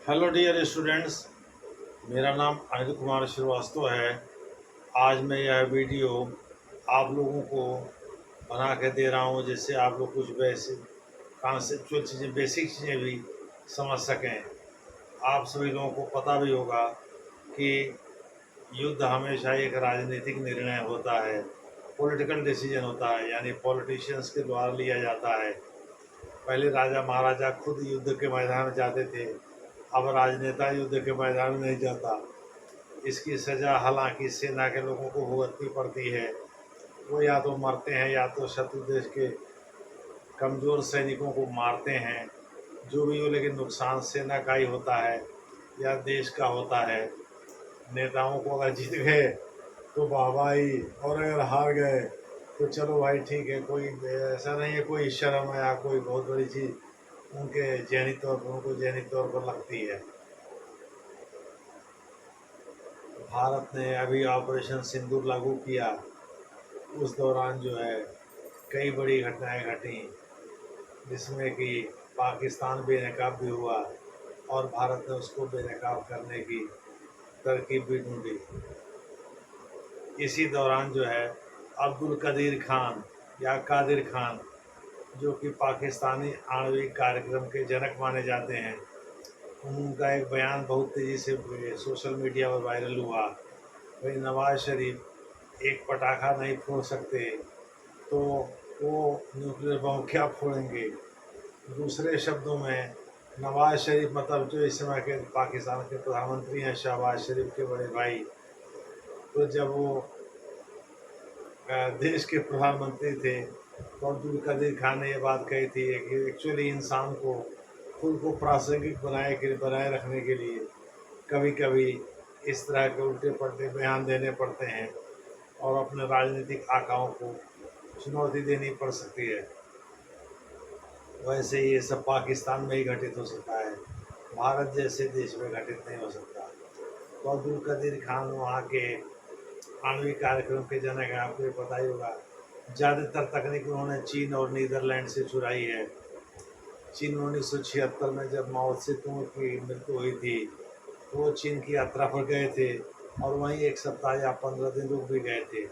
Hello dear students. मेरा नाम अनिल कुमार श्रीवास्तव है। आज मैं यह वीडियो आप लोगों को बना के दे रहा हूँ जिससे आप लोग कुछ बेसिक कॉन्सेप्चुअल चीज़ें, बेसिक चीज़ें भी समझ सकें। आप सभी लोगों को पता भी होगा कि युद्ध हमेशा एक राजनीतिक निर्णय होता है, पॉलिटिकल डिसीजन होता है, यानी पॉलिटिशियंस के द्वारा लिया जाता है। पहले राजा महाराजा खुद युद्ध के मैदान में जाते थे, अब राजनेता युद्ध के मैदान में नहीं जाता। इसकी सज़ा हालांकि सेना के लोगों को भुगतनी पड़ती है। वो या तो मरते हैं या तो शत्रु देश के कमज़ोर सैनिकों को मारते हैं। जो भी हो, लेकिन नुकसान सेना का ही होता है या देश का होता है। नेताओं को अगर जीत गए तो वाहवाही, और अगर हार गए तो चलो भाई ठीक है, कोई ऐसा नहीं है कोई शर्म या कोई बहुत बड़ी चीज़ उनको जहनी तौर पर लगती है। भारत ने अभी ऑपरेशन सिंदूर लागू किया, उस दौरान जो है कई बड़ी घटनाएं घटी, जिसमें कि पाकिस्तान बेनकाब भी हुआ और भारत ने उसको बेनकाब करने की तरकीब भी ढूंढी। इसी दौरान जो है अब्दुल कदीर खान या कादिर खान, जो कि पाकिस्तानी आणविक कार्यक्रम के जनक माने जाते हैं, उनका एक बयान बहुत तेज़ी से सोशल मीडिया पर वायरल हुआ। भाई नवाज शरीफ एक पटाखा नहीं फोड़ सकते तो वो न्यूक्लियर बम क्या फोड़ेंगे। दूसरे शब्दों में नवाज शरीफ मतलब जो इस समय के पाकिस्तान के प्रधानमंत्री हैं, शहबाज शरीफ के बड़े भाई, तो जब वो देश के प्रधानमंत्री थे तो अब्दुल कदीर खान ने ये बात कही थी कि एक्चुअली इंसान को खुद को प्रासंगिक बनाए रखने के लिए कभी कभी इस तरह के उल्टे पलटे बयान देने पड़ते हैं और अपने राजनीतिक आकाओं को चुनौती देनी पड़ सकती है। वैसे ये सब पाकिस्तान में ही घटित हो सकता है, भारत जैसे देश में घटित नहीं हो सकता। तो अब्दुल कदीर खान वहाँ के आणविक कार्यक्रम के जनक हैं, आपको ये पता ही होगा। ज़्यादातर तकनीक उन्होंने चीन और नीदरलैंड से चुराई है। चीन 1976 में जब माओ सेतुंग की मृत्यु हुई थी तो वो चीन की यात्रा पर गए थे और वहीं एक सप्ताह या 15 दिन रुक भी गए थे,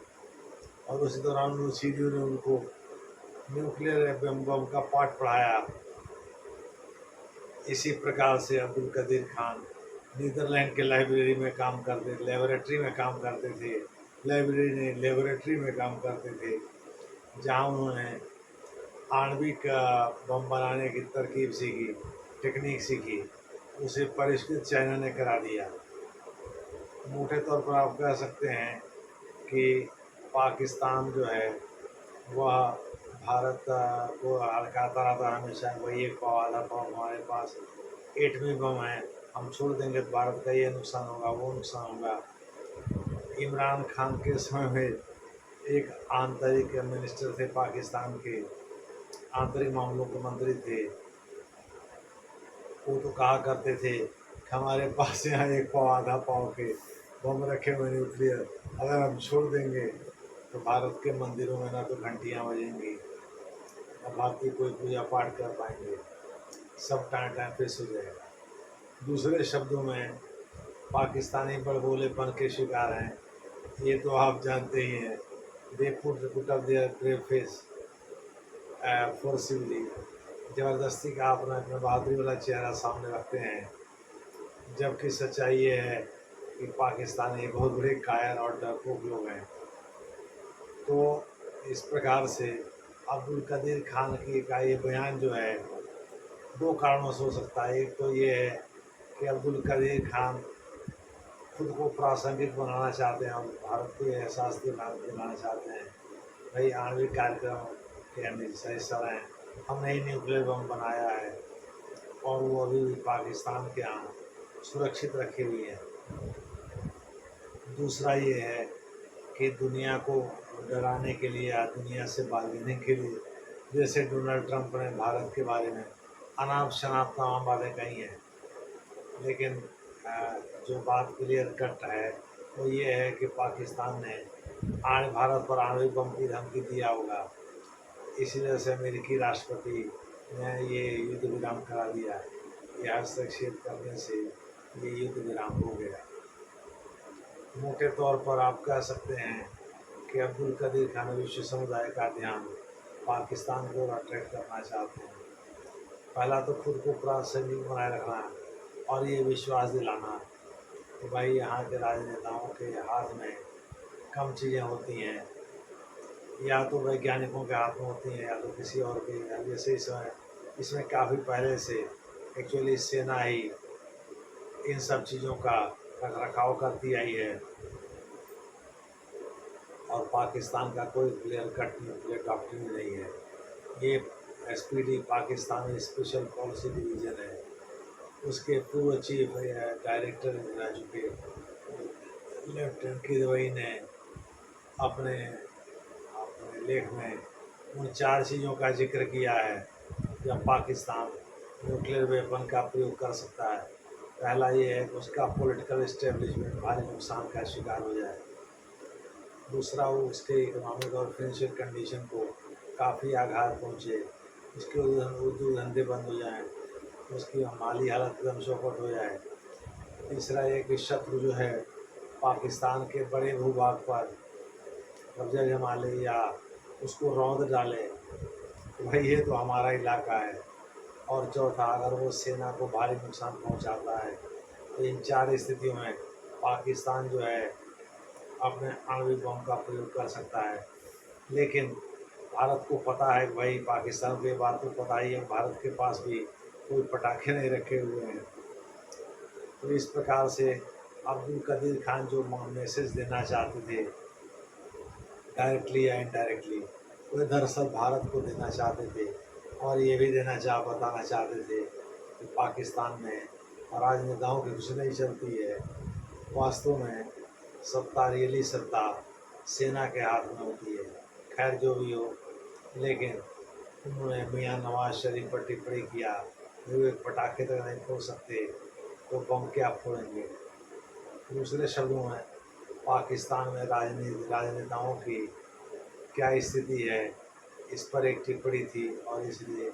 और उसी दौरान चीनियों ने उनको न्यूक्लियर बम का पाठ पढ़ाया। इसी प्रकार से अब्दुल कदीर खान नीदरलैंड के लाइब्रेरी में काम करते लेबोरेटरी में काम करते थे। लाइब्रेरी नहीं, लेबोरेटरी में काम करते थे, जहाँ उन्होंने आणविक बम बनाने की तरकीब सीखी, टेक्निक सीखी। उसे परिष्कृत चाइना ने करा दिया। मोटे तौर पर आप कह सकते हैं कि पाकिस्तान जो है वह भारत को हड़काता रहता हमेशा। वही एक पाव आधा पाव हमारे पास एटमी बम है, हम छोड़ देंगे तो भारत का ये नुकसान होगा, वो नुकसान होगा। इमरान खान के समय में एक आंतरिक मिनिस्टर थे पाकिस्तान के, आंतरिक मामलों के मंत्री थे। वो तो कहा करते थे कि हमारे पास यहाँ एक पाव आधा पाव के बम रखे हुए न्यूक्लियर, अगर हम छोड़ देंगे तो भारत के मंदिरों में ना तो घंटियाँ बजेंगी, ना भारतीय कोई पूजा पाठ कर पाएंगे, सब टाइम टाइम पे हो जाएगा। दूसरे शब्दों में पाकिस्तानी बड़बोलेपन के शिकार हैं, ये तो आप जानते ही हैं। They put up their brave face forcibly, ज़बरदस्ती का अपना अपना बहादुरी वाला चेहरा सामने रखते हैं, जबकि सच्चाई ये है कि पाकिस्तानी बहुत बड़े कायर और डरपोक लोग हैं। तो इस प्रकार से अब्दुल कदीर खान की का ये बयान जो है दो कारणों से हो सकता है। एक तो ये है कि अब्दुल कदीर खान खुद को प्रासंगिक बनाना चाहते हैं और भारत को ये एहसास दिलाना चाहते हैं, भाई आणविक कार्यक्रम के हम हिस्सा हैं, हमने ही न्यूक्लियर बम बनाया है और वो अभी भी पाकिस्तान के यहाँ सुरक्षित रखी हुई है। दूसरा ये है कि दुनिया को डराने के लिए या दुनिया से भागने के लिए, जैसे डोनाल्ड ट्रंप ने भारत के बारे में अनाप शनाप तमाम बातें कही हैं, लेकिन जो बात क्लियर कट है वो ये है कि पाकिस्तान ने भारत पर आणविक बम की धमकी दिया होगा, इसी वजह से अमेरिकी राष्ट्रपति ने ये युद्ध विराम करा दिया है। या हस्तक्षेप करने से ये युद्ध विराम हो गया। मोटे तौर पर आप कह सकते हैं कि अब्दुल कदीर खान विश्व समुदाय का ध्यान पाकिस्तान को अट्रैक्ट करना चाहते हैं। पहला तो खुद को प्रासंगिक बनाए रखना और ये विश्वास दिलाना कि भाई यहाँ के राजनेताओं के हाथ में कम चीज़ें होती हैं, या तो वैज्ञानिकों के हाथ में होती हैं या तो किसी और के। या जैसे इसमें काफ़ी पहले से एक्चुअली सेना ही इन सब चीज़ों का रख रखाव करती आई है और पाकिस्तान का कोई क्लियर कट न्यूक्लियर डॉक्ट्रिन नहीं है। ये SPD Pakistani special policy division है, उसके पूर्व चीफ डायरेक्टर रह चुके लेफ्टिनेंट किदवई ने अपने अपने लेख में उन 4 चीज़ों का जिक्र किया है जब पाकिस्तान न्यूक्लियर वेपन का प्रयोग कर सकता है। पहला ये है कि उसका पॉलिटिकल इस्टेब्लिशमेंट भारी नुकसान का शिकार हो जाए। दूसरा, वो उसके इकोनॉमिक और फाइनेंशियल कंडीशन को काफ़ी आघात पहुँचे, उसके उद्योग धंधे बंद हो जाएँ, उसकी माली हालत एकदम चौपट हो जाए। तीसरा ये कि शत्रु जो है पाकिस्तान के बड़े भूभाग पर कब्जा जमा ले या उसको रौंद डाले, भाई ये तो हमारा इलाका है। और चौथा, अगर वो सेना को भारी नुकसान पहुंचाता है तो इन 4 स्थितियों में पाकिस्तान जो है अपने आणविक बम का प्रयोग कर सकता है। लेकिन भारत को पता है कि भाई पाकिस्तान को ये बात तो पता ही है, भारत के पास भी कोई पटाखे नहीं रखे हुए हैं। तो इस प्रकार से अब्दुल कदीर खान जो मैसेज देना चाहते थे डायरेक्टली या इनडायरेक्टली, वो दरअसल भारत को देना चाहते थे और ये भी बताना चाहते थे कि पाकिस्तान में राजनेताओं की कुछ नहीं चलती है। वास्तव में सत्ता, रियली सत्ता सेना के हाथ में होती है। खैर जो भी हो, लेकिन उन्होंने मियाँ नवाज शरीफ पर टिप्पणी किया, वो एक पटाखे तक नहीं फोड़ सकते तो बम क्या फोड़ेंगे। दूसरे शब्दों में पाकिस्तान में राजनेताओं की क्या स्थिति है, इस पर एक टिप्पणी थी और इसलिए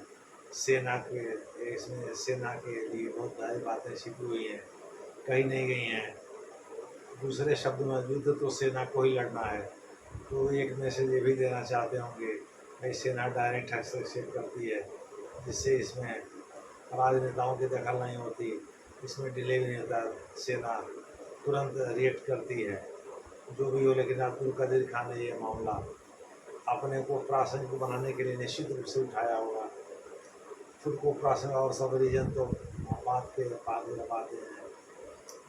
इसमें सेना के लिए बहुत सारी बातें छिपी हुई हैं, कहीं नहीं गई हैं। दूसरे शब्दों में युद्ध तो सेना को ही लड़ना है, तो एक मैसेज ये भी देना चाहते होंगे भाई सेना डायरेक्ट हस्तक्षेप करती है, जिससे इसमें राजनेताओं की दखल नहीं होती, इसमें डिले भी नहीं होता, सेना तुरंत रिएक्ट करती है। जो भी हो, लेकिन अब्दुल कदीर खान ने ये मामला अपने को प्रासंगिक बनाने के लिए निश्चित रूप से उठाया होगा। खुद को प्रासंगिक और सब रीजन तो बात के बातें हैं,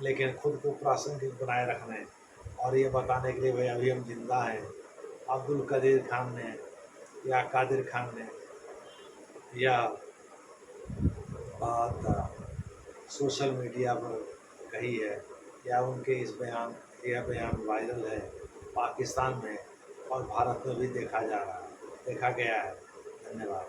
लेकिन खुद को प्रासंगिक बनाए रखने और ये बताने के लिए भाई अभी हम जिंदा हैं, अब्दुल कदीर खान ने या कादिर खान ने या बात सोशल मीडिया पर कही है या उनके यह बयान वायरल है पाकिस्तान में और भारत में भी देखा गया है। धन्यवाद।